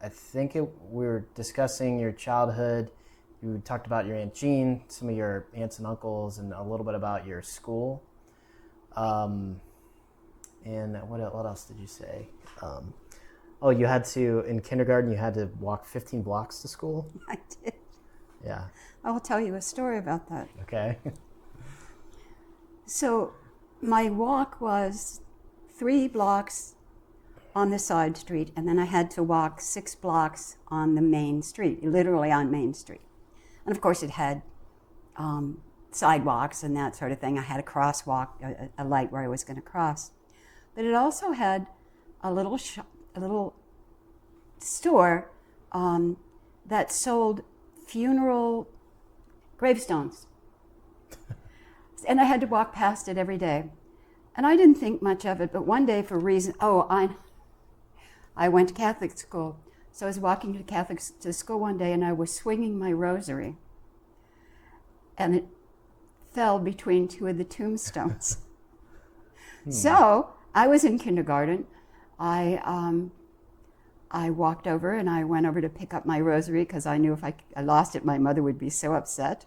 I think we were discussing your childhood. You talked about your Aunt Jean, some of your aunts and uncles, and a little bit about your school. And what else did you say? You had to, in kindergarten, you had to walk 15 blocks to school? I did. Yeah. I will tell you a story about that. Okay. So my walk was 3 blocks on the side street, and then I had to walk 6 blocks on the main street, literally on Main Street. And of course it had sidewalks and that sort of thing. I had a crosswalk, a light where I was going to cross. But it also had a little store that sold funeral gravestones. And I had to walk past it every day. And I didn't think much of it, but one day I went to Catholic school. So I was walking to school one day and I was swinging my rosary. And it fell between 2 of the tombstones. So I was in kindergarten. I walked over and I went over to pick up my rosary because I knew if I lost it, my mother would be so upset.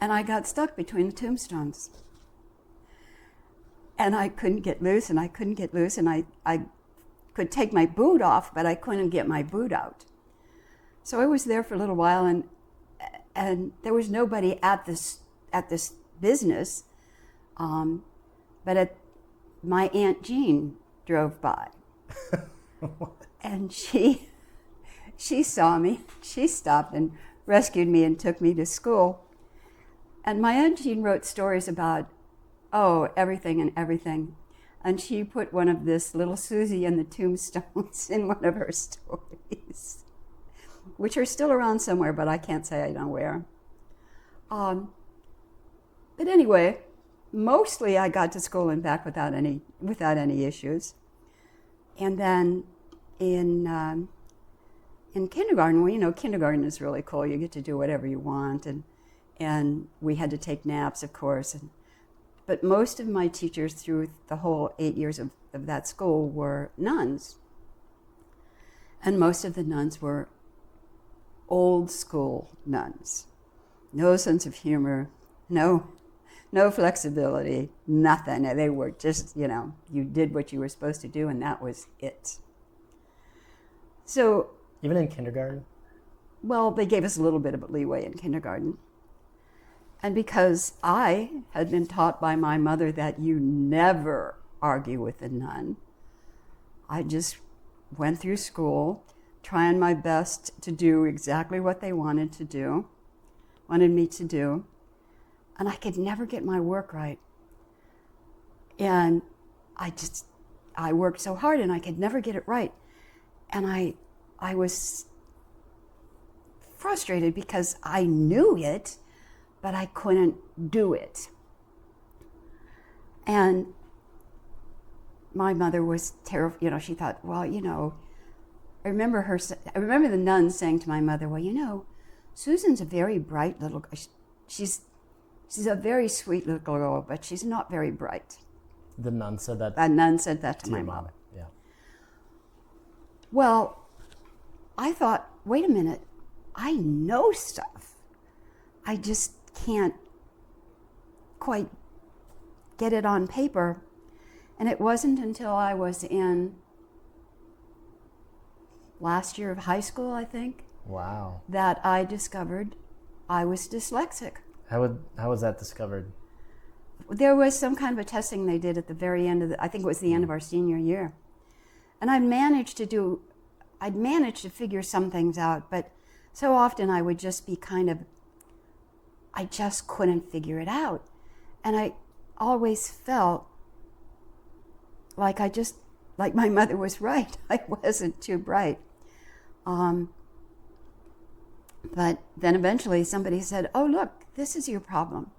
And I got stuck between the tombstones. And I couldn't get loose, and I could take my boot off, but I couldn't get my boot out. So I was there for a little while, and there was nobody at this business, but my Aunt Jean drove by. And she saw me, she stopped and rescued me and took me to school. And my Aunt Jean wrote stories about, everything and everything. And she put one of this little Susie and the Tombstones in one of her stories, which are still around somewhere, but I can't say I know where. But anyway, mostly I got to school and back without any issues. And then in kindergarten, kindergarten is really cool. You get to do whatever you want, and we had to take naps, of course. But most of my teachers through the whole 8 years of that school were nuns. And most of the nuns were old school nuns. No sense of humor, no flexibility, nothing. They were just, you did what you were supposed to do and that was it. So... Even in kindergarten? Well, they gave us a little bit of leeway in kindergarten. And because I had been taught by my mother that you never argue with a nun, I just went through school trying my best to do exactly what they wanted me to do, and I could never get my work right. And I worked so hard and I could never get it right. And I was frustrated because I knew it, but I couldn't do it. And my mother was terrified. She thought, well, I remember the nun saying to my mother, well, Susan's a very bright little girl. She's a very sweet little girl, but she's not very bright. The nun said that? The nun said that to my mom. Yeah. Well, I thought, wait a minute, I know stuff. I just can't quite get it on paper. And it wasn't until I was in last year of high school, I think. Wow. That I discovered I was dyslexic. How was that discovered? There was some kind of a testing they did at the very end I think it was the end of our senior year. And I'd managed to figure some things out, but so often I would just be I just couldn't figure it out. And I always felt like my mother was right. I wasn't too bright. But then eventually somebody said, oh, look, this is your problem.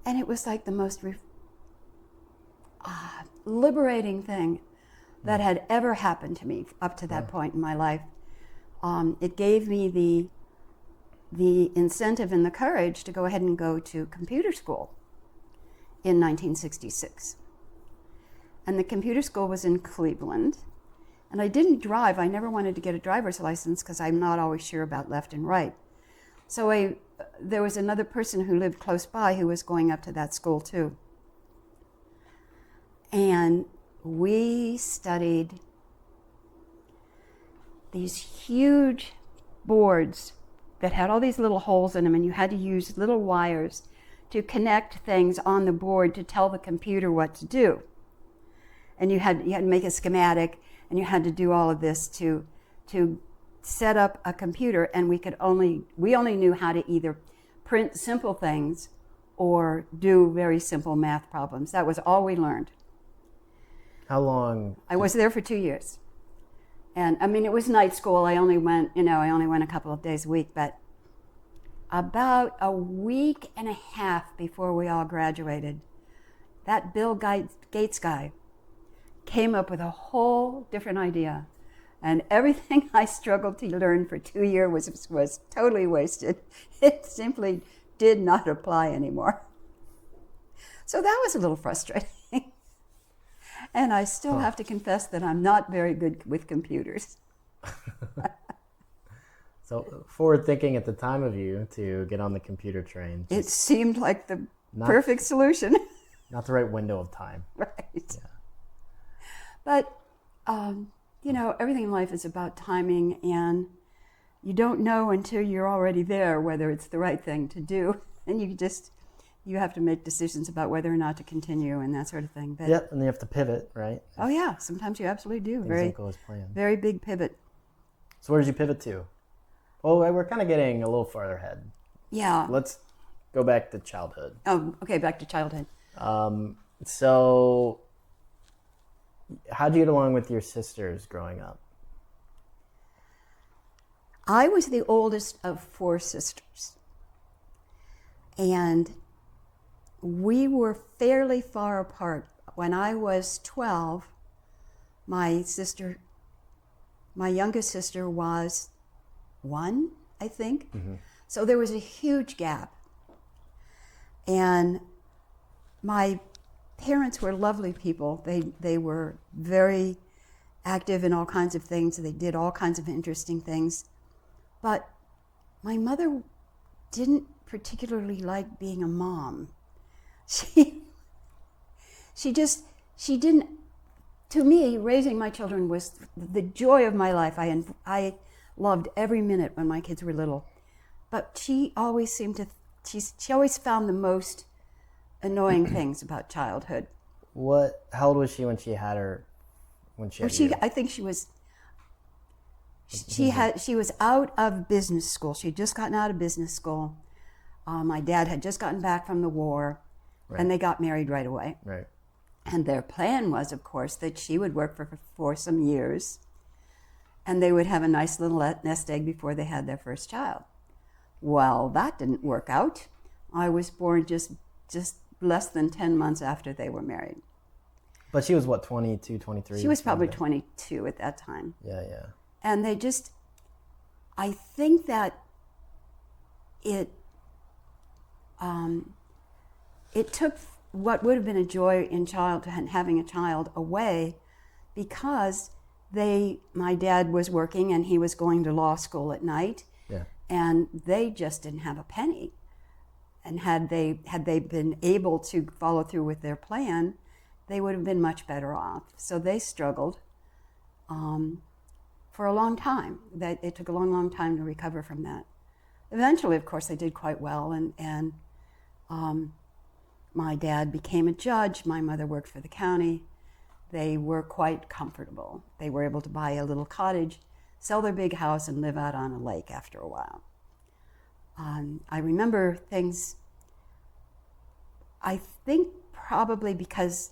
And it was like the most liberating thing that had ever happened to me up to that point in my life. It gave me the incentive and the courage to go ahead and go to computer school in 1966. And the computer school was in Cleveland. And I didn't drive. I never wanted to get a driver's license because I'm not always sure about left and right. So there was another person who lived close by who was going up to that school too. And we studied these huge boards that had all these little holes in them, and you had to use little wires to connect things on the board to tell the computer what to do. And you had to make a schematic, and you had to do all of this to set up a computer, and we only knew how to either print simple things or do very simple math problems. That was all we learned. How long? I was there for 2 years. And I mean, it was night school. I only went a couple of days a week, but about a week and a half before we all graduated, that Bill Gates guy came up with a whole different idea. And everything I struggled to learn for 2 years was totally wasted. It simply did not apply anymore. So that was a little frustrating. And I still have to confess that I'm not very good with computers. So forward thinking at the time of you to get on the computer train. It seemed like the perfect solution. Not the right window of time. Right. Yeah. But, everything in life is about timing, and you don't know until you're already there whether it's the right thing to do. And you have to make decisions about whether or not to continue and that sort of thing. But, yep, and you have to pivot, right? Oh, yeah, sometimes you absolutely do. Things don't go as planned. Very big pivot. So where did you pivot to? Well, we're kind of getting a little farther ahead. Yeah. Let's go back to childhood. Oh, okay, back to childhood. So how'd you get along with your sisters growing up? I was the oldest of 4 sisters. And we were fairly far apart. When I was 12, my youngest sister was 1, I think. Mm-hmm. So there was a huge gap. And my parents were lovely people. They were very active in all kinds of things. They did all kinds of interesting things. But my mother didn't particularly like being a mom. She didn't, to me, raising my children was the joy of my life. I loved every minute when my kids were little. But she always she always found the most annoying things about childhood. How old was she when she had you? I think she was out of business school. She had just gotten out of business school. My dad had just gotten back from the war, right. And they got married right away. Right. And their plan was, of course, that she would work for some years, and they would have a nice little nest egg before they had their first child. Well, that didn't work out. I was born just less than 10 months after they were married. But she was, 22, 23? She was probably 22 at that time. Yeah. And I think that it took what would have been a joy in having a child away, because my dad was working and he was going to law school at night. Yeah. And they just didn't have a penny. And had they been able to follow through with their plan, they would have been much better off. So they struggled for a long time. It took a long time to recover from that. Eventually, of course, they did quite well, and my dad became a judge. My mother worked for the county. They were quite comfortable. They were able to buy a little cottage, sell their big house, and live out on a lake after a while. I remember things, I think probably because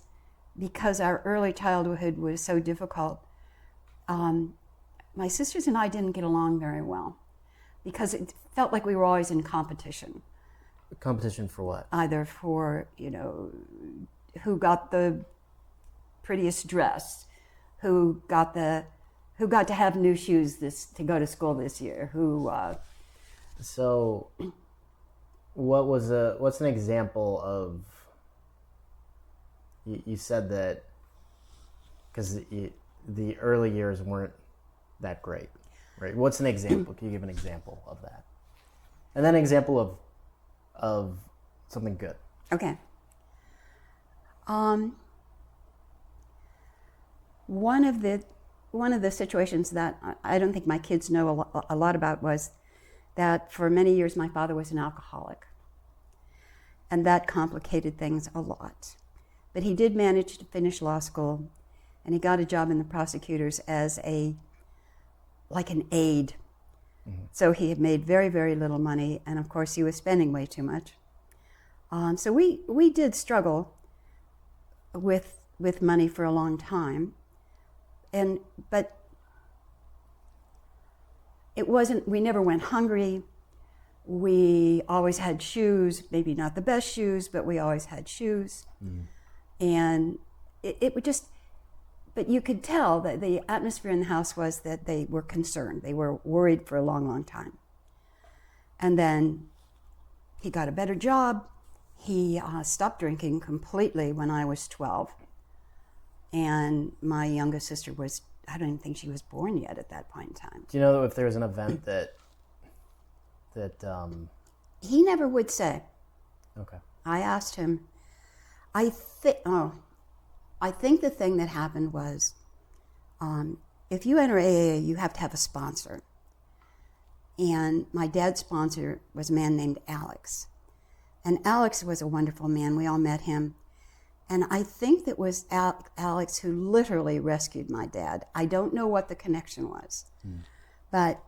our early childhood was so difficult, my sisters and I didn't get along very well, because it felt like we were always in competition. Competition for what? Either for, who got the prettiest dress, who got to have new shoes to go to school this year, So, what's an example of? You said that because the early years weren't that great, right? What's an example? Can you give an example of that? And then an example of something good. Okay. One of the situations that I don't think my kids know a lot about was that for many years my father was an alcoholic, and that complicated things a lot. But he did manage to finish law school, and he got a job in the prosecutors as an aide. Mm-hmm. So he had made very, very little money, and of course he was spending way too much. So we did struggle with money for a long time, but it wasn't. We never went hungry. We always had shoes, maybe not the best shoes, but we always had shoes. Mm. And it would just, but you could tell that the atmosphere in the house was that they were concerned. They were worried for a long, long time. And then he got a better job. He stopped drinking completely when I was 12. And my youngest sister was, I don't even think she was born yet at that point in time. Do you know if there was an event that He never would say. Okay. I asked him, I think the thing that happened was, if you enter AA, you have to have a sponsor. And my dad's sponsor was a man named Alex. And Alex was a wonderful man. We all met him. And I think that was Alex who literally rescued my dad. I don't know what the connection was. But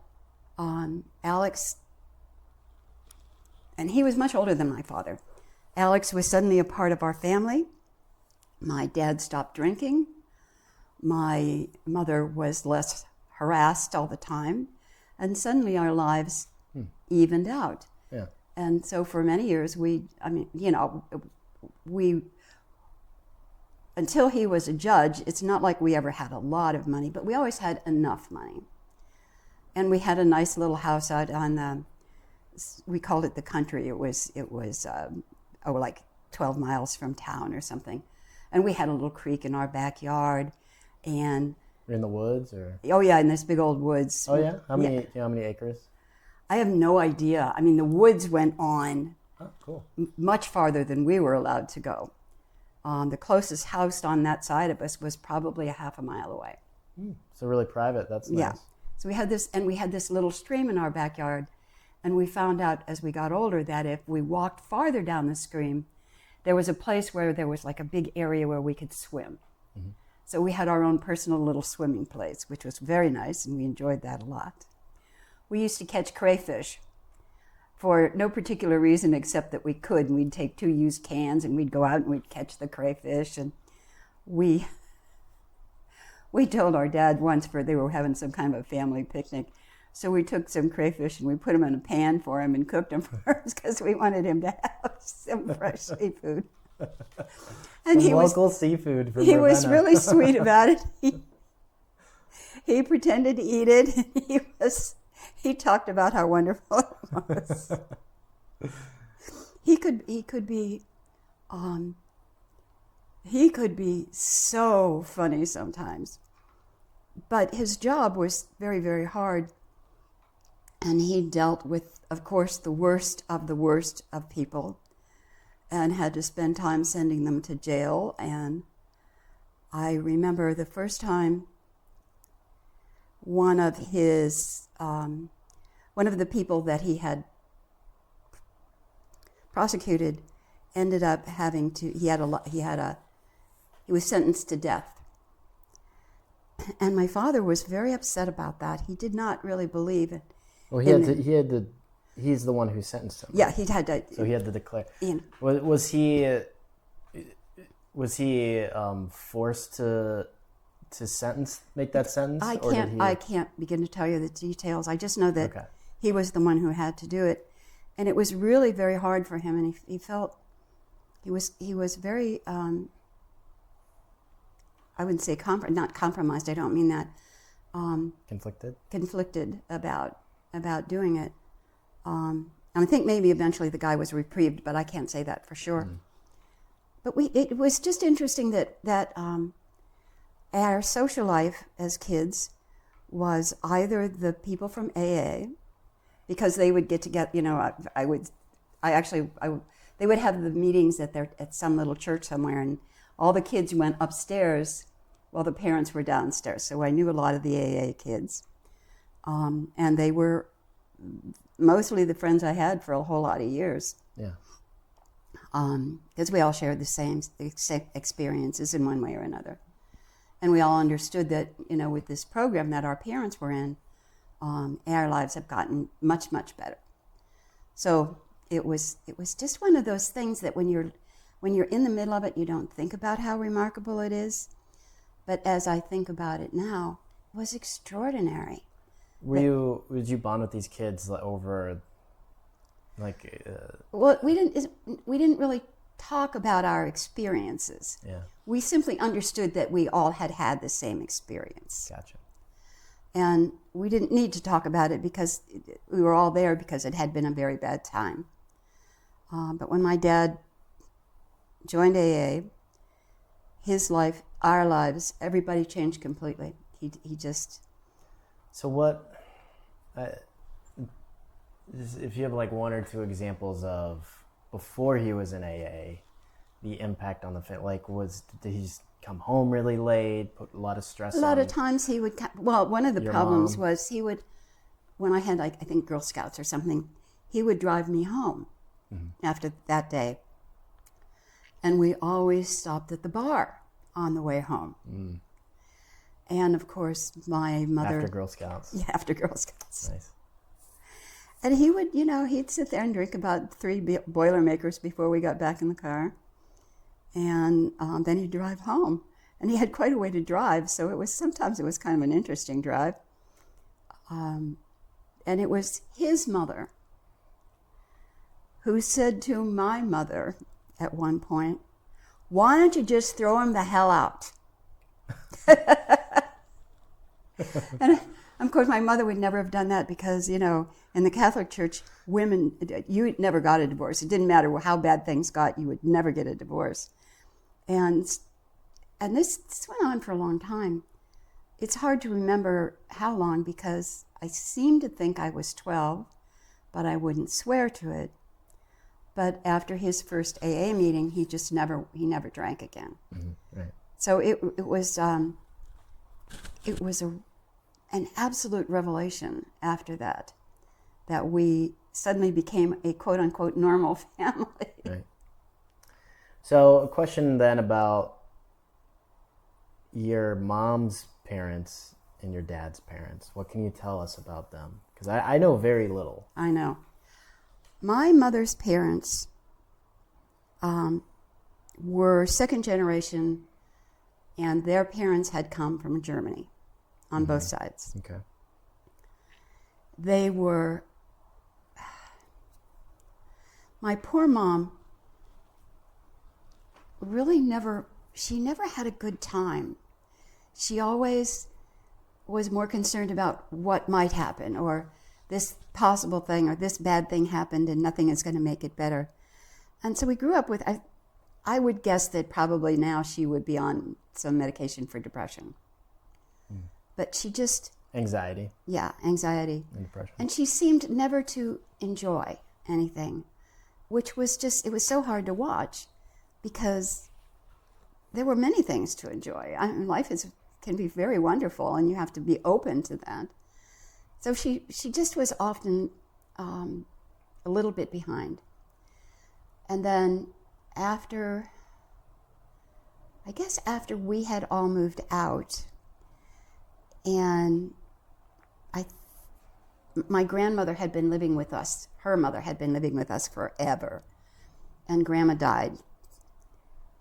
Alex, and he was much older than my father. Alex was suddenly a part of our family. My dad stopped drinking. My mother was less harassed all the time. And suddenly our lives evened out. Yeah. And so for many years, until he was a judge, it's not like we ever had a lot of money, but we always had enough money. And we had a nice little house out on we called it the country. It was like 12 miles from town or something. And we had a little creek in our backyard. And you're in the woods, or? Oh yeah, in this big old woods. Oh yeah? How many acres? I have no idea. I mean, the woods went on cool. Much farther than we were allowed to go. The closest house on that side of us was probably a half a mile away. So really private. That's nice. Yeah. So we had this little stream in our backyard, and we found out as we got older that if we walked farther down the stream, there was a place where there was like a big area where we could swim. Mm-hmm. So we had our own personal little swimming place, which was very nice, and we enjoyed that a lot. We used to catch crayfish for no particular reason except that we could, and we'd take 2 used cans and we'd go out and we'd catch the crayfish. And we told our dad once, for they were having some kind of a family picnic, so we took some crayfish and we put them in a pan for him and cooked them for us because we wanted him to have some fresh seafood. And some local seafood from he Ravenna. Was really sweet about it. He pretended to eat it, and he talked about how wonderful it was. He could be so funny sometimes. But his job was very, very hard. And he dealt with, of course, the worst of people, and had to spend time sending them to jail. And I remember the first time one of the people that he had prosecuted ended up having to, he was sentenced to death. And my father was very upset about that. He did not really believe it. Well, he's the one who sentenced him. Yeah, he had to. So he had to declare. Ian. Was he forced to make that sentence? I can't begin to tell you the details. I just know that he was the one who had to do it, and it was really very hard for him. And he felt he was very I wouldn't say not compromised. I don't mean that. Conflicted about doing it. I think maybe eventually the guy was reprieved, but I can't say that for sure. But it was just interesting that our social life as kids was either the people from AA, because they would get together. They would have the meetings at some little church somewhere, and all the kids went upstairs while the parents were downstairs. So I knew a lot of the AA kids, and they were mostly the friends I had for a whole lot of years. Yeah. Because we all shared the same experiences in one way or another. And we all understood that, with this program that our parents were in, our lives have gotten much, much better. So it was just one of those things that when you're in the middle of it, you don't think about how remarkable it is. But as I think about it now, it was extraordinary. Would you bond with these kids over, like? Well, we didn't really talk about our experiences. Yeah. We simply understood that we all had the same experience. Gotcha. And we didn't need to talk about it because we were all there because it had been a very bad time. But when my dad joined AA, his life, our lives, everybody changed completely. He just... So what, if you have like one or two examples of before he was in AA, the impact on the family, like did he just come home really late, put a lot of stress on? A lot of times he would, one of the problems mom? was he would, when I had I think Girl Scouts or something, he would drive me home after that day. And we always stopped at the bar on the way home. Mm. And of course, my mother... After Girl Scouts. Yeah, after Girl Scouts. Nice. And he would, he'd sit there and drink about 3 Boilermakers before we got back in the car. And then he'd drive home. And he had quite a way to drive, so sometimes it was kind of an interesting drive. And it was his mother who said to my mother at one point, "Why don't you just throw him the hell out?" And of course, my mother would never have done that because, in the Catholic Church, women, you never got a divorce. It didn't matter how bad things got, you would never get a divorce. And this went on for a long time. It's hard to remember how long because I seem to think I was 12, but I wouldn't swear to it. But after his first AA meeting, he never drank again. Mm-hmm. Right. So it was an absolute revelation after that we suddenly became a quote-unquote normal family. Right. So a question then about your mom's parents and your dad's parents. What can you tell us about them? Because I know very little. I know. My mother's parents were second generation, and their parents had come from Germany on both sides. Okay. They were... My poor mom really never had a good time. She always was more concerned about what might happen, or this possible thing, or this bad thing happened and nothing is going to make it better. And so we grew up with, I would guess that probably now she would be on some medication for depression. Mm. But she just... Anxiety. Yeah, anxiety. And depression. And she seemed never to enjoy anything, which was just, it was so hard to watch because there were many things to enjoy. I mean, life can be very wonderful and you have to be open to that. So she just was often a little bit behind. And then after we had all moved out, and my grandmother had been living with us, her mother had been living with us forever, and Grandma died.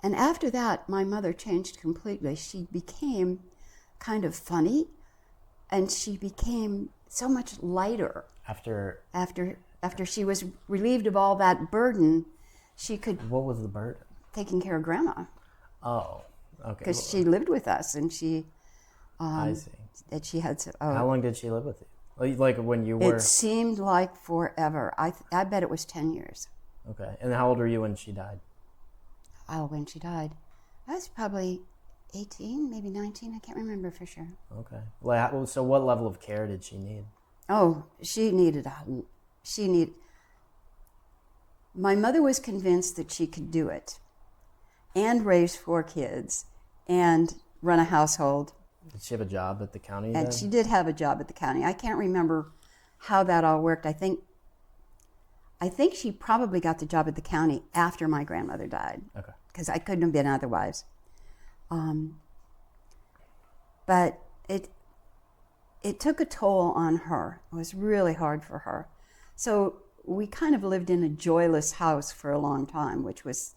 And after that, my mother changed completely. She became kind of funny, and she became so much lighter. After she was relieved of all that burden, she could... What was the burden? Taking care of Grandma. Oh, okay. Because she lived with us, and she... I see. That she had... How long did she live with you? Like when you were... It seemed like forever. I bet it was 10 years. Okay. And how old were you when she died? Oh, when she died, I was probably 18, maybe 19. I can't remember for sure. Okay. So what level of care did she need? Oh, my mother was convinced that she could do it and raise 4 kids and run a household. Did she have a job at the county And then? she did have a job at the county. I can't remember how that all worked. I think she probably got the job at the county after my grandmother died. Okay. Because I couldn't have been otherwise. But it took a toll on her. It was really hard for her. So we kind of lived in a joyless house for a long time, which was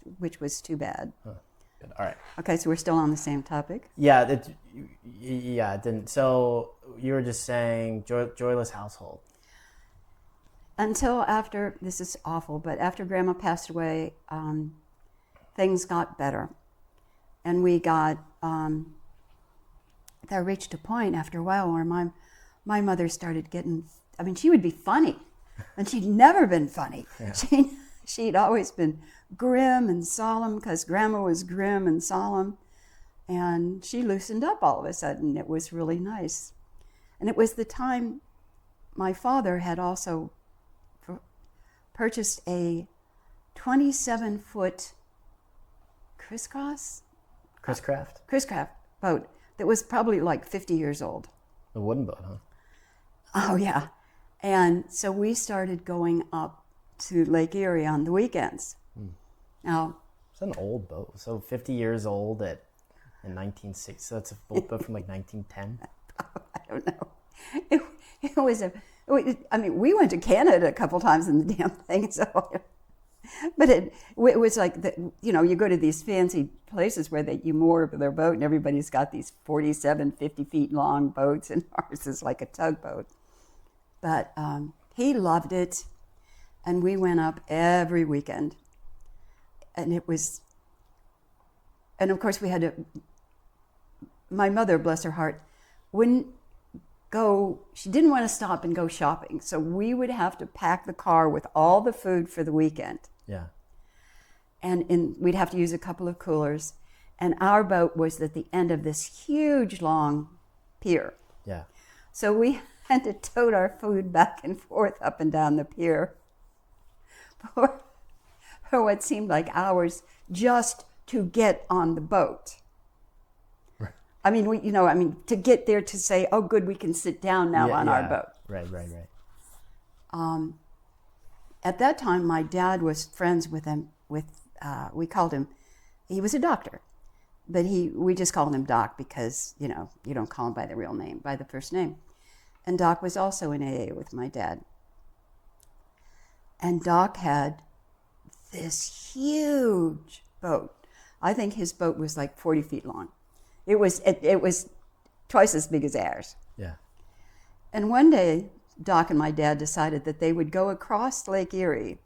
too bad. Huh. Good. All right. Okay, so we're still on the same topic. Yeah. It didn't. So you were just saying joyless household. Until after, this is awful, but after Grandma passed away, things got better. And we got, that reached a point after a while where my mother started getting, she would be funny. And she'd never been funny. Yeah. She'd always been grim and solemn because Grandma was grim and solemn. And she loosened up all of a sudden. It was really nice. And it was the time my father had also purchased a 27-foot Chris-Craft boat that was probably like 50 years old. A wooden boat, huh? Oh, yeah. And so we started going up to Lake Erie on the weekends. Now, it's an old boat. So 50 years old in 1960. So that's a boat from like 1910. I don't know. It was we went to Canada a couple times in the damn thing. So, but it was like you go to these fancy places where you moor their boat, and everybody's got these 47, 50 feet long boats, and ours is like a tugboat. But he loved it, and we went up every weekend. And of course we had to, my mother, bless her heart, she didn't want to stop and go shopping. So we would have to pack the car with all the food for the weekend. Yeah. And we'd have to use a couple of coolers. And our boat was at the end of this huge, long pier. Yeah. So we had to tote our food back and forth up and down the pier for what seemed like hours just to get on the boat. Right. To get there to say, oh, good, we can sit down now on our boat. Right. At that time, my dad was friends with we called him, he was a doctor, but we just called him Doc because, you don't call him by the real name, by the first name. And Doc was also in AA with my dad. And Doc had this huge boat. I think his boat was like 40 feet long. It was twice as big as ours. Yeah. And one day, Doc and my dad decided that they would go across Lake Erie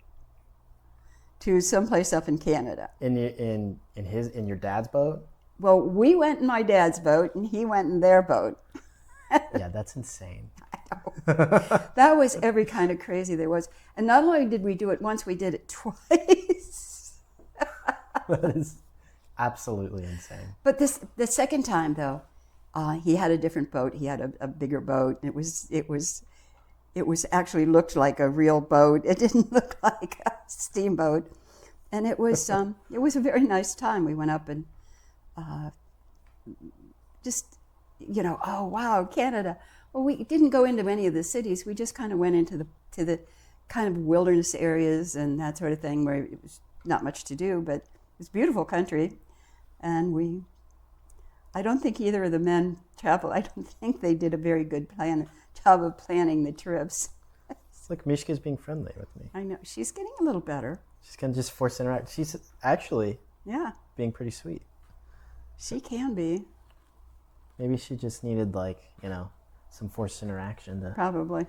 to someplace up in Canada. In your dad's boat? Well, we went in my dad's boat, and he went in their boat. Yeah, that's insane. I know. That was every kind of crazy there was. And not only did we do it once, we did it twice. That is absolutely insane. But the second time, though, he had a different boat. He had a bigger boat. It was actually looked like a real boat. It didn't look like a steamboat. And it was a very nice time. We went up and just, oh wow, Canada. Well, we didn't go into any of the cities. We just kind of went into the kind of wilderness areas and that sort of thing where it was not much to do, but it was a beautiful country. And I don't think either of the men traveled. I don't think they did a very good job of planning the trips. It's like Mishka's being friendly with me. I know. She's getting a little better. She's going to just force interact. She's actually being pretty sweet. She can be. Maybe she just needed some forced interaction. Probably.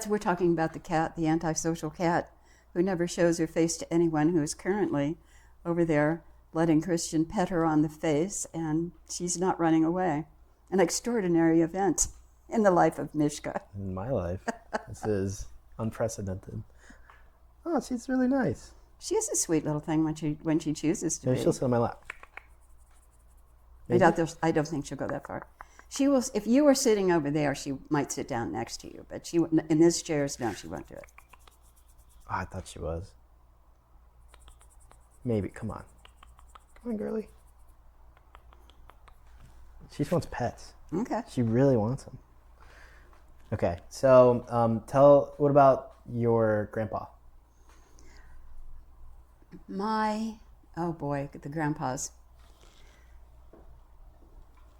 We're talking about the cat, the antisocial cat, who never shows her face to anyone, who is currently over there letting Christian pet her on the face, and she's not running away. An extraordinary event in the life of Mishka. In my life, this is unprecedented. Oh, she's really nice. She is a sweet little thing when she chooses to Maybe be. she'll sit on my lap. I don't think she'll go that far. She will. If you were sitting over there, she might sit down next to you. But in this chairs, no, she won't do it. Oh, I thought she was. Maybe. Come on, girly. She just wants pets. Okay. She really wants them. Okay, so what about your grandpa? Oh boy, the grandpas.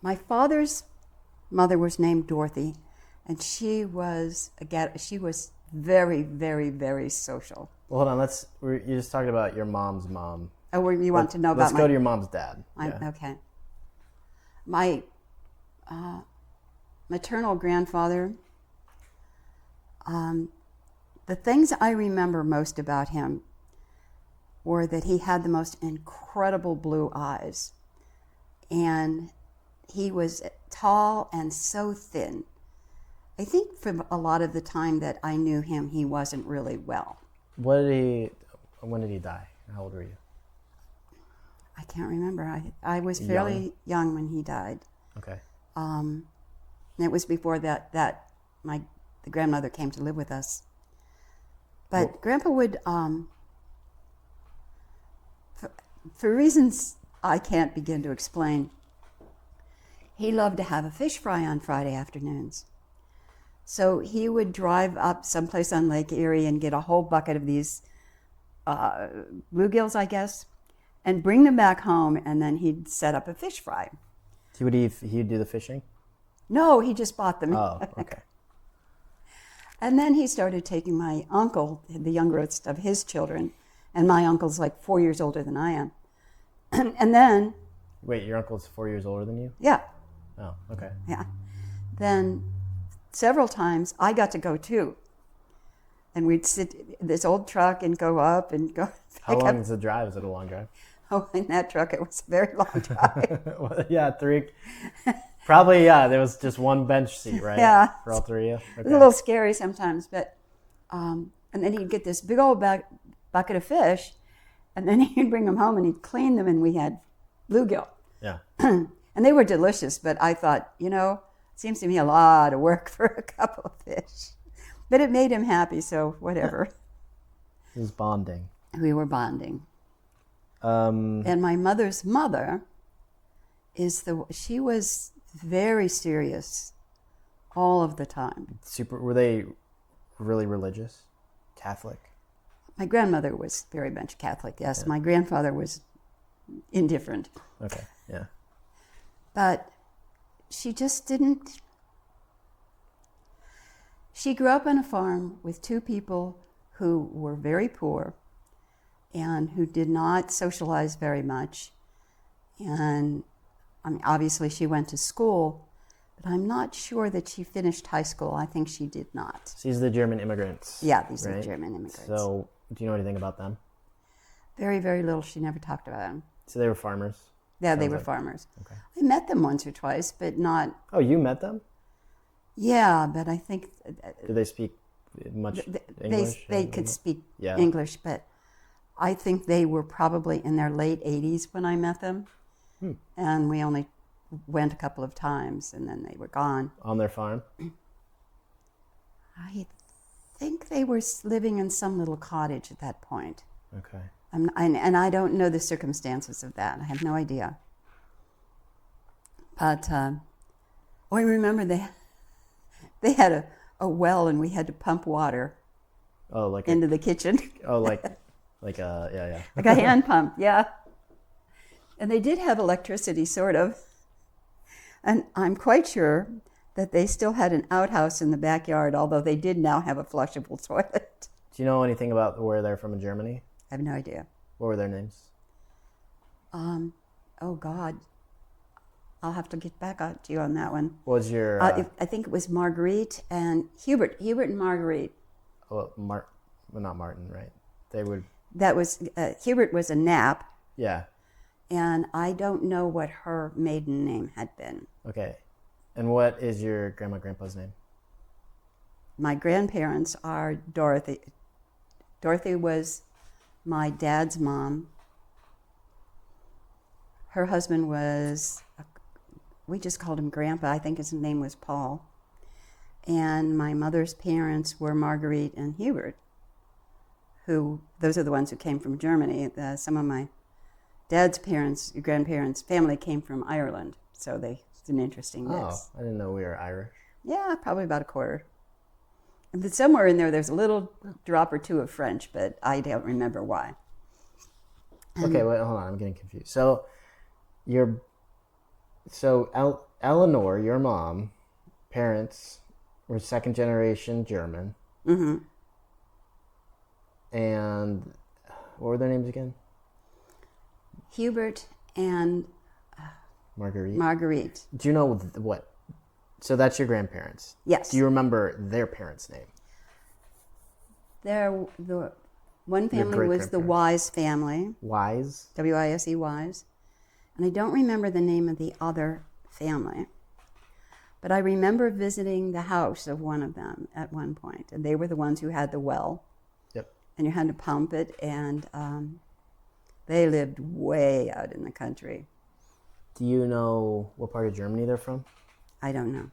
My father's mother was named Dorothy, and she was very, very, very social. Well, hold on. You're just talking about your mom's mom. Oh, you want to know about Let's go to your mom's dad. Okay. My maternal grandfather, the things I remember most about him were that he had the most incredible blue eyes. And he was tall and so thin. I think for a lot of the time that I knew him, he wasn't really well. When did he die? How old were you? I can't remember. I was fairly young when he died. Okay. And it was before that the grandmother came to live with us. But Grandpa would, for reasons I can't begin to explain, he loved to have a fish fry on Friday afternoons. So he would drive up someplace on Lake Erie and get a whole bucket of these bluegills, I guess, and bring them back home, and then he'd set up a fish fry. He'd do the fishing? No, he just bought them. Oh, okay. And then he started taking my uncle, the youngest of his children, and my uncle's like 4 years older than I am. And then... Wait, your uncle's 4 years older than you? Yeah. Oh, okay. Yeah. Then several times I got to go too. And we'd sit in this old truck and go up and go. How long is the drive? Is it a long drive? Oh, in that truck, it was a very long drive. Well, yeah, probably, yeah, there was just one bench seat, right? Yeah. For all three of you? Okay. It was a little scary sometimes, but, and then he'd get this big old bucket of fish, and then he'd bring them home and he'd clean them, and we had bluegill. Yeah. And they were delicious, but I thought, it seems to me a lot of work for a couple of fish. But it made him happy, so whatever. It was bonding. We were bonding. And my mother's mother she was very serious all of the time. Were they really religious? Catholic? My grandmother was very much Catholic, yes. Yeah. My grandfather was indifferent. Okay, yeah. But she just didn't... She grew up on a farm with two people who were very poor and who did not socialize very much. And obviously she went to school, but I'm not sure that she finished high school. I think she did not. So these are the German immigrants. Yeah, these are the German immigrants. So do you know anything about them? Very, very little. She never talked about them. So they were farmers? Yeah, they were farmers. Okay. I met them once or twice, but not... Oh, you met them? Yeah, but I think... Did they speak much English? They could speak English, but I think they were probably in their late 80s when I met them. And we only went a couple of times, and then they were gone. On their farm? I think they were living in some little cottage at that point. Okay. And I don't know the circumstances of that. I have no idea. But I remember they had a well, and we had to pump water into the kitchen. Oh, like a yeah. Like a hand pump, yeah. And they did have electricity, sort of. And I'm quite sure that they still had an outhouse in the backyard, although they did now have a flushable toilet. Do you know anything about where they're from in Germany? I have no idea. What were their names? Oh, God. I'll have to get back to you on that one. What was your... I think it was Marguerite and Hubert. Hubert and Marguerite. Well, not Martin, right? They would... That was... Hubert was a Knapp. Yeah. And I don't know what her maiden name had been. Okay. And what is your grandpa's name? My grandparents are Dorothy. Dorothy was my dad's mom. Her husband was we just called him Grandpa. I think his name was Paul. And my mother's parents were Marguerite and Hubert, those are the ones who came from Germany. Some of my dad's grandparents' family came from Ireland. So it's an interesting mix. Oh, I didn't know we were Irish. Yeah, probably about a quarter. And then somewhere in there's a little drop or two of French, but I don't remember why. Okay, wait, hold on. I'm getting confused. So, Eleanor, your mom, parents were second generation German. Mm-hmm. And what were their names again? Hubert and Marguerite. Do you know what? So that's your grandparents. Yes. Do you remember their parents' name? The one family was the Wise family. Wise? W-I-S-E, Wise. And I don't remember the name of the other family. But I remember visiting the house of one of them at one point. And they were the ones who had the well. Yep. And you had to pump it. And they lived way out in the country. Do you know what part of Germany they're from? I don't know.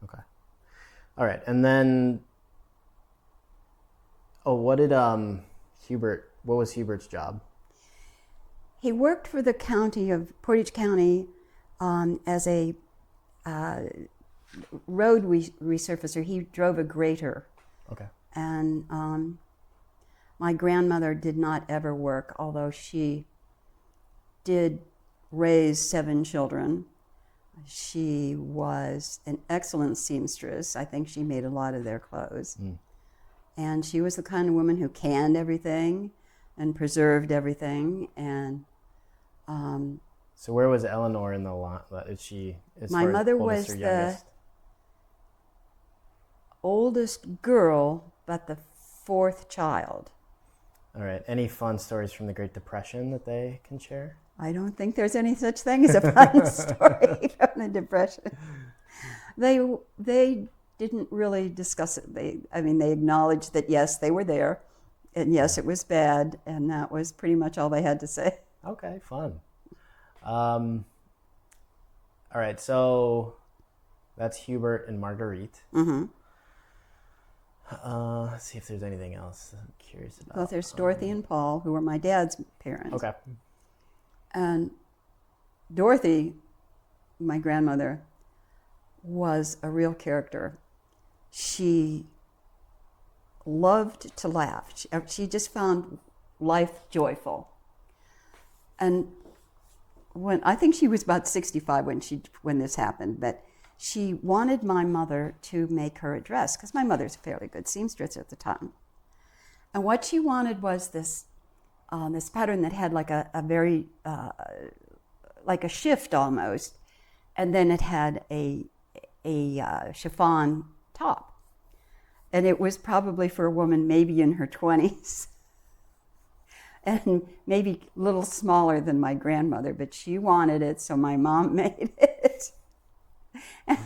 Okay. All right. And then, what was Hubert's job? He worked for the county of Portage County as a road resurfacer. He drove a grater. Okay. And my grandmother did not ever work, although she did raise 7 children. She was an excellent seamstress. I think she made a lot of their clothes. Mm. And she was the kind of woman who canned everything and preserved everything. And so where was Eleanor in the line? Is she? My mother was the oldest girl, but the 4th child. All right. Any fun stories from the Great Depression that they can share? I don't think there's any such thing as a fun story from the Depression. They didn't really discuss it. They acknowledged that yes, they were there, and yes, it was bad, and that was pretty much all they had to say. Okay, fun. All right, so that's Hubert and Marguerite. Mm-hmm. Let's see if there's anything else I'm curious about. Well, there's Dorothy and Paul, who were my dad's parents. Okay. And Dorothy, my grandmother, was a real character. She loved to laugh. She just found life joyful. And I think she was about 65 when this happened, but she wanted my mother to make her a dress, because my mother's a fairly good seamstress at the time. And what she wanted was this pattern that had like a very, like a shift almost, and then it had a chiffon top. And it was probably for a woman maybe in her 20s, and maybe a little smaller than my grandmother, but she wanted it, so my mom made it. And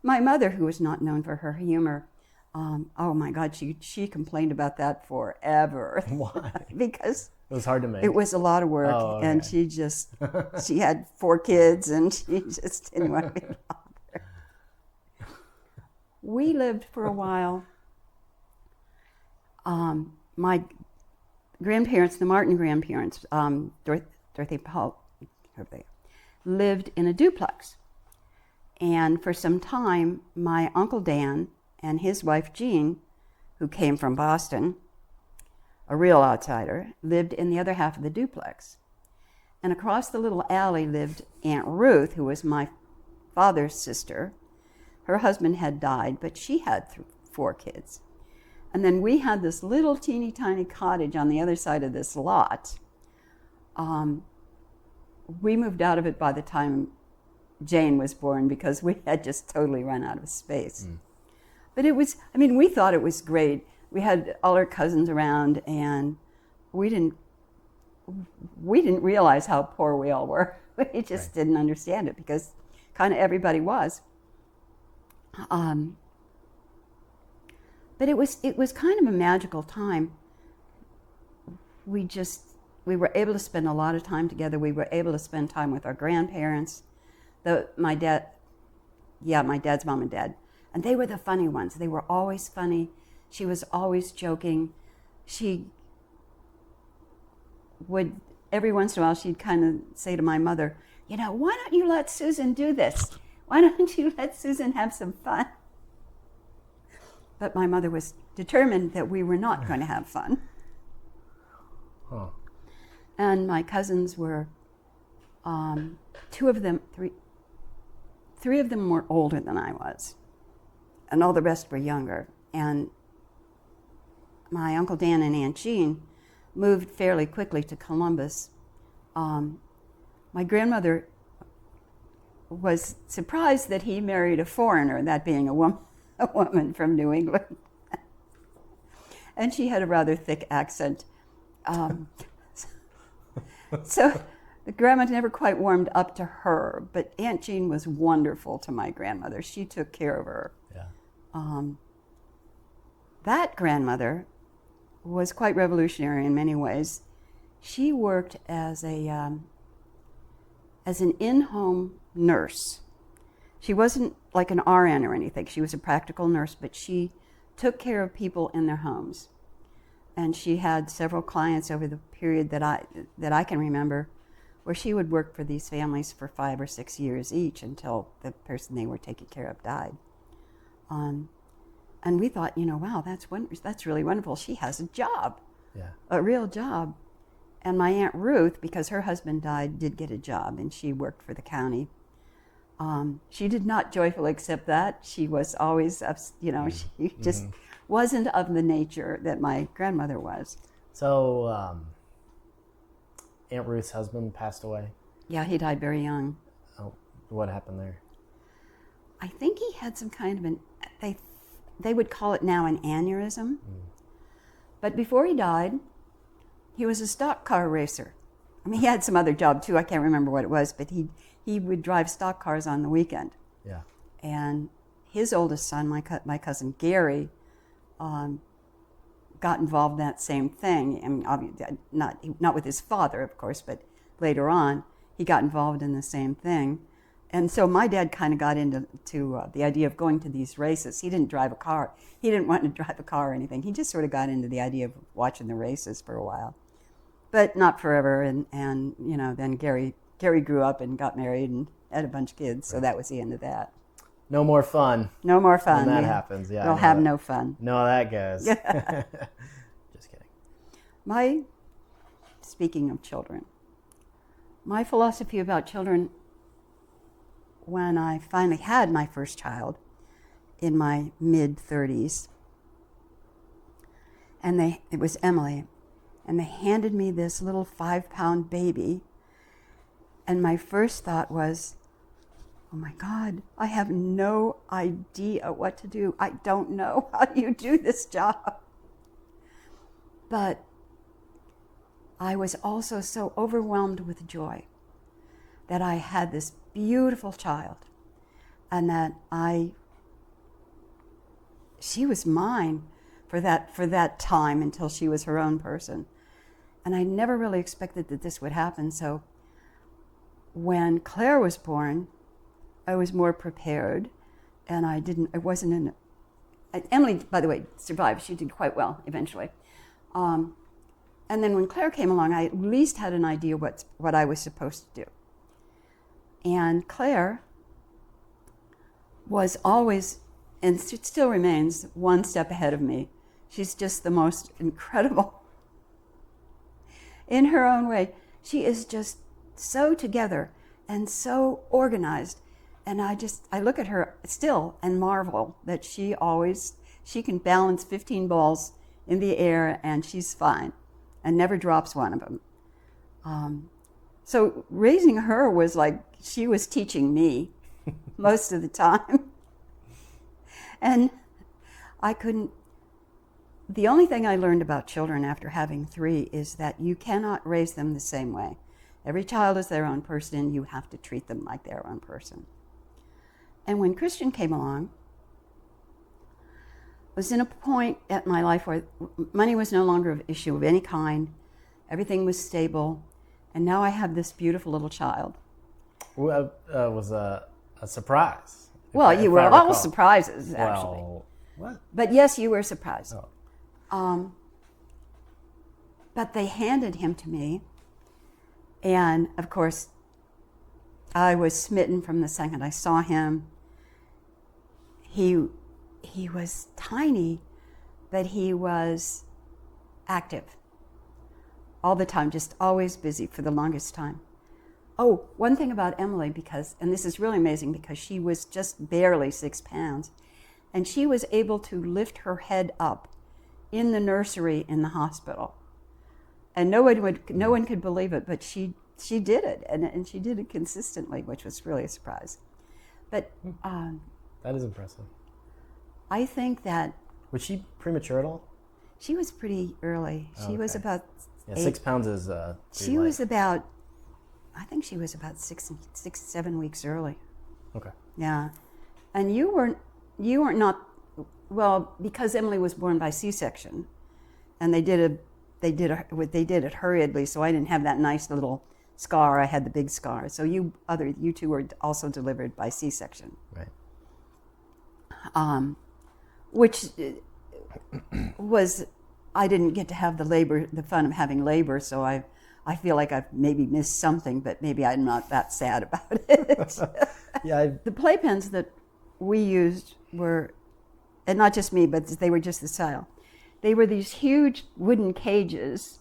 my mother, who was not known for her humor, oh my God, she complained about that forever. Why? Because it was hard to make. It was a lot of work, and she had 4 kids, and she just didn't want to be bothered. We lived for a while. My grandparents, the Martin grandparents, Dorothy Paul, lived in a duplex. And for some time, my Uncle Dan and his wife Jean, who came from Boston, a real outsider, lived in the other half of the duplex. And across the little alley lived Aunt Ruth, who was my father's sister. Her husband had died, but she had 4 kids. And then we had this little teeny tiny cottage on the other side of this lot. We moved out of it by the time Jane was born, because we had just totally run out of space. Mm. But it was, we thought it was great. We had all our cousins around, and we didn't realize how poor we all were. We just didn't understand it, because kind of everybody was. But it was kind of a magical time. We were able to spend a lot of time together. We were able to spend time with our grandparents. My dad, Yeah, my dad's mom and dad. And they were the funny ones. They were always funny. She was always joking. She would, every once in a while, she'd kind of say to my mother, why don't you let Susan do this? Why don't you let Susan have some fun? But my mother was determined that we were not going to have fun. Huh. And my cousins were, three of them were older than I was, and all the rest were younger. And my Uncle Dan and Aunt Jean moved fairly quickly to Columbus. My grandmother was surprised that he married a foreigner, that being a woman from New England. And she had a rather thick accent. So the grandma never quite warmed up to her, but Aunt Jean was wonderful to my grandmother. She took care of her. Yeah. That grandmother was quite revolutionary in many ways. She worked as an in-home nurse. She wasn't like an RN or anything. She was a practical nurse, but she took care of people in their homes. And she had several clients over the period that I can remember, where she would work for these families for 5 or 6 years each until the person they were taking care of died. And we thought, wow, that's really wonderful. She has a job, Yeah. a real job. And my Aunt Ruth, because her husband died, did get a job, and she worked for the county. She did not joyfully accept that. She was always, she just wasn't of the nature that my grandmother was. So, Aunt Ruth's husband passed away? Yeah, he died very young. Oh, what happened there? I think he had some kind of they would call it now an aneurysm. But before he died, he was a stock car racer. I mean, he had some other job too. I can't remember what it was, but he would drive stock cars on the weekend. Yeah. And his oldest son, my cousin Gary, got involved in that same thing. I mean, obviously, not with his father, of course, but later on, he got involved in the same thing. And so my dad kind of got into the idea of going to these races. He didn't drive a car. He didn't want to drive a car or anything. He just sort of got into the idea of watching the races for a while, but not forever. And then Gary grew up and got married and had a bunch of kids. So that was the end of that. No more fun. No more fun. When that happens, yeah. We'll have no fun. No, that goes. Just kidding. Speaking of children, my philosophy about children, when I finally had my first child in my mid-30s, and it was Emily, and they handed me this little 5-pound baby, and my first thought was, oh my God, I have no idea what to do. I don't know how you do this job. But I was also so overwhelmed with joy that I had this beautiful child, and that she was mine for that time until she was her own person. And I never really expected that this would happen. So when Claire was born, I was more prepared, and Emily, by the way, survived. She did quite well eventually. And then when Claire came along, I at least had an idea what I was supposed to do. And Claire was always, and still remains, one step ahead of me. She's just the most incredible in her own way. She is just so together and so organized. And I look at her still and marvel that she can balance 15 balls in the air and she's fine and never drops one of them. So raising her was like she was teaching me most of the time. And the only thing I learned about children after having 3 is that you cannot raise them the same way. Every child is their own person, and you have to treat them like their own person. And when Christian came along, I was in a point at my life where money was no longer an issue of any kind. Everything was stable. And now I have this beautiful little child. Well, it was a surprise. Well, if you I were all recall. surprises, actually. Well, what? But yes, you were surprised. Oh. But they handed him to me, and of course, I was smitten from the second I saw him. He was tiny, but he was active all the time, just always busy for the longest time. Oh, one thing about Emily, and this is really amazing because she was just barely 6 pounds, and she was able to lift her head up in the nursery in the hospital. And no one could believe it, but she did it, and she did it consistently, which was really a surprise. But That is impressive. I think that Was she premature at all? she was pretty early. She was Okay. about Yeah, 8. 6 pounds is She pretty was light. about, I think she was about 7 weeks early. Okay. Yeah, and you were not, well, because Emily was born by C-section, and they did it hurriedly, so I didn't have that nice little scar. I had the big scar. So you two were also delivered by C-section, Right. which was, I didn't get to have the fun of having labor. So I feel like I've maybe missed something, but maybe I'm not that sad about it. Yeah. The playpens that we used were, and not just me, but they were just the style. They were these huge wooden cages,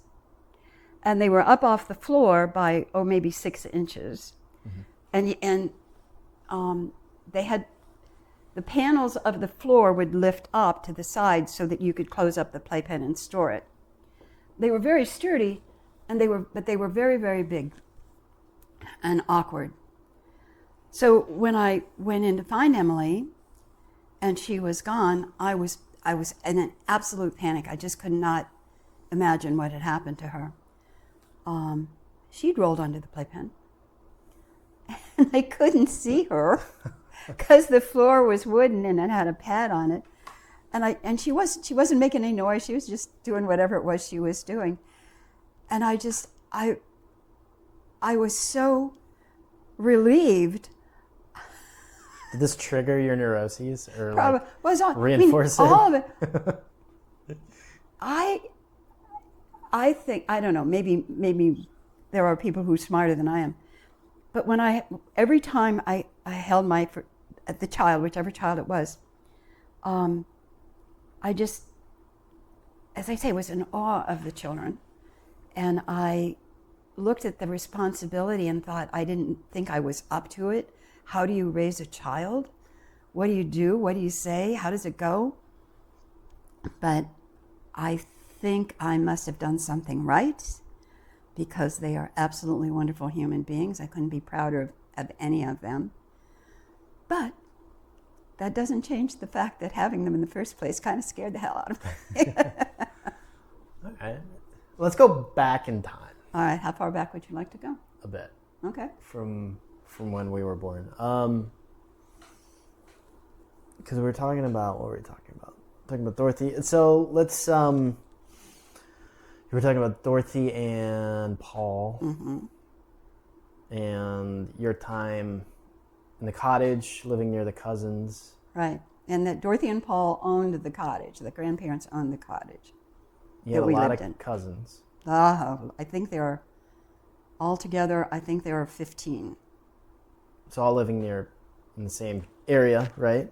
and they were up off the floor by, maybe 6 inches. And they had, the panels of the floor would lift up to the side so that you could close up the playpen and store it. They were very sturdy, but they were very, very big and awkward. So when I went in to find Emily, and she was gone, I was in an absolute panic. I just could not imagine what had happened to her. She'd rolled under the playpen, and I couldn't see her because the floor was wooden and it had a pad on it. And she wasn't making any noise. She was just doing whatever it was she was doing. And I was so relieved. Did this trigger your neuroses or Probably like was on. reinforce it? All of it. I think, I don't know. Maybe there are people who are smarter than I am. But every time I held the child, whichever child it was, I just, as I say, was in awe of the children, and I looked at the responsibility and thought, I didn't think I was up to it. How do you raise a child? What do you do? What do you say? How does it go? But I think I must have done something right, because they are absolutely wonderful human beings. I couldn't be prouder of any of them. But that doesn't change the fact that having them in the first place kind of scared the hell out of me. All right. Let's go back in time All right, how far back would you like to go? a bit Okay. from when we were born. Because we were talking about, what were we talking about? Talking about Dorothy. So let's, you were talking about Dorothy and Paul, and your time in the cottage, living near the cousins. Right. And that Dorothy and Paul owned the cottage. The grandparents owned the cottage. You had That a we lot lived of in. cousins. I think there are, altogether, I think there are 15. So all living in the same area, right?